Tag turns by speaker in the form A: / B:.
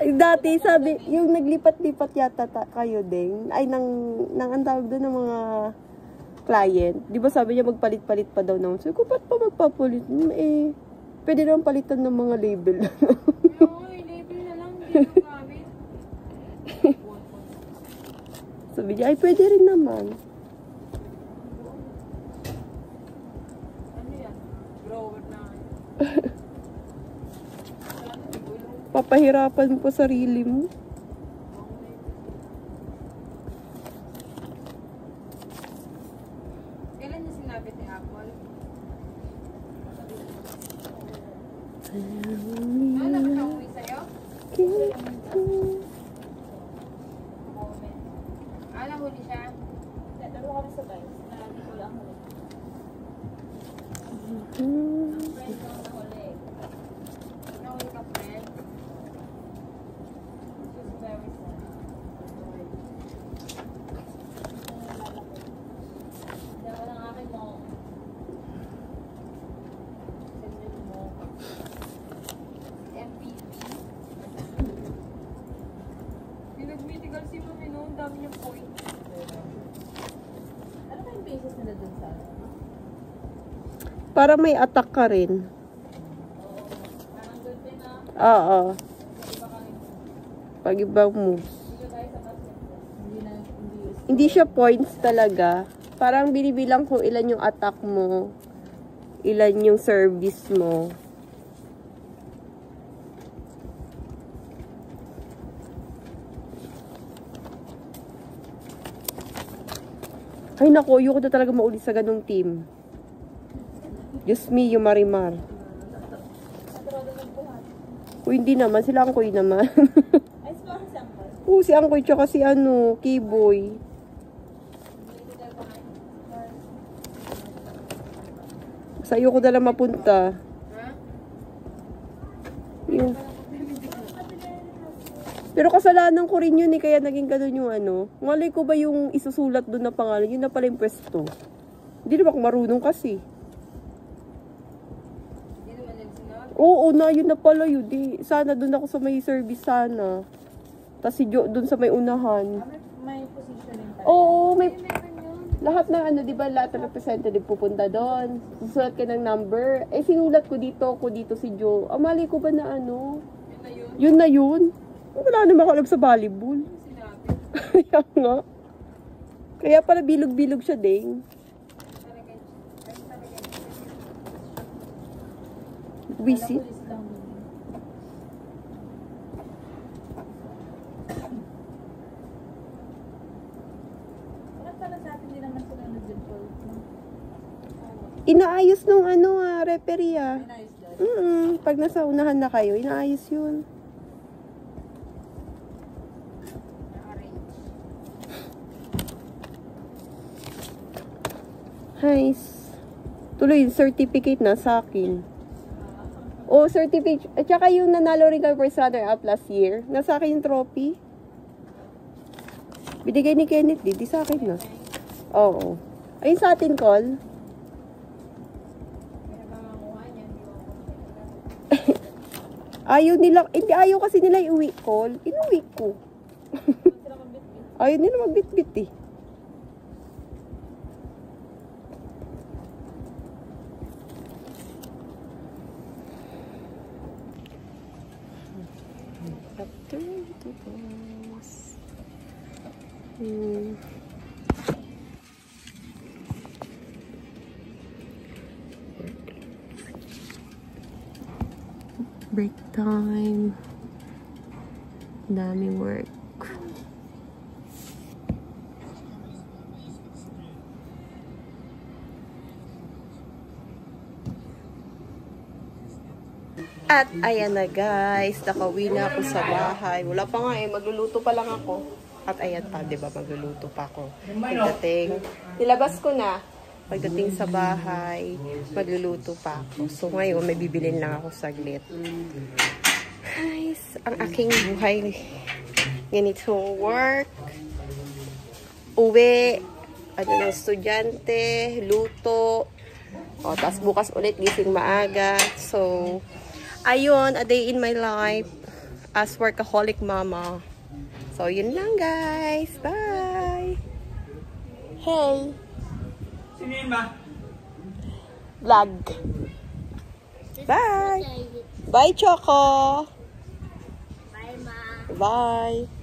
A: Ay, dati sabi, yung naglipat-lipat yata kayo din, ay nang ang tawag doon ng mga client. Di ba sabi niya magpalit-palit pa daw naman. Sabi ko, ba't pa magpapalit? Eh, pwede naman palitan ng mga label.
B: Oo, label na lang. Hindi na gamit.
A: Sabi niya, ay pwede rin naman.
B: Ano yan? Grower na.
A: Papahirapan mo sarili mo.
B: Kailan niya sinabi ni Apple? Ano nakatawin sa'yo? Nahuli siya? Dalo kami sa guys. Hindi ko lang huli. Friend ko ang nahuli. Nahuli ka, friend? She's very sad. Dalawa lang akin mo. Sendin mo. MVP. Pinag-medical si Mami no? Ang dami niyang point. Ano ba yung basis nila dun sa?
A: Para may attack ka rin.
B: Oo. Parang good din na.
A: Oo. Pag ibang moves.
B: Dito tayo sa basketball.
A: Hindi siya points talaga. Parang binibilang kung ilan yung attack mo. Ilan yung service mo. Ay nako, ayoko na talaga mauli sa ganong team. Just me, yung Marimar. Uy, hindi naman. Sila ang Koy naman.
B: Ay, si Angkoy.
A: Oo, si Angkoy tsaka si Kiboy. Sa iyo ko na lang mapunta. Yung... Pero kasalanan ko rin yun eh, kaya naging ganun yung Malay ko ba yung isusulat doon na pangalan, yun na pala yung pwesto. Hindi naman ako marunong kasi.
B: Hindi naman yan sinabi.
A: Oo, yun na pala yun. Sana doon ako sa may service sana. Tapos si Jo doon sa may unahan.
B: May position din tayo.
A: Oo, may... Lahat ng di ba, lahat ng representative pupunta doon. Susulat ka ng number. Eh, sinulat ko dito si Jo. Malay ko ba na
B: Yun na yun.
A: Yun na yun. Wala naman ako alam sa volleyball.
B: Sinabi.
A: Kaya nga. Kaya pala bilog-bilog siya ding. Visit. Inaayos nung referee Pag nasa unahan na kayo, inaayos yun. Nice. Tuloy, certificate na sa akin. Oh, certificate. At saka yung nanalo rin kami first runner-up last year. Nasa akin yung trophy. Binigay ni Kenneth, di sa akin na. Oo. Ayun sa atin, call. Ayaw kasi nila iuwi, call. Inuwi ko. Ayaw nila magbit-bit eh. Break time. Daming work. At ayan na guys, nakauwi na ako sa bahay. Wala pa nga magluluto pa lang ako. At ayan pa, 'di ba, magluluto pa ako. Pagdating, nilabas ko na. Pagdating sa bahay, magluluto pa ako. So ngayon, may bibilin lang ako saglit. Guys, ang aking buhay. Ganitong work. Uwi. Ng estudyante. Luto. O, tapos bukas ulit gising maaga. So, Ayun, a day in my life as workaholic mama. So, yun lang guys. Bye! Hey!
C: Sino yun ba?
A: Vlog. Bye! Bye, Choco!
B: Bye, Ma.
A: Bye!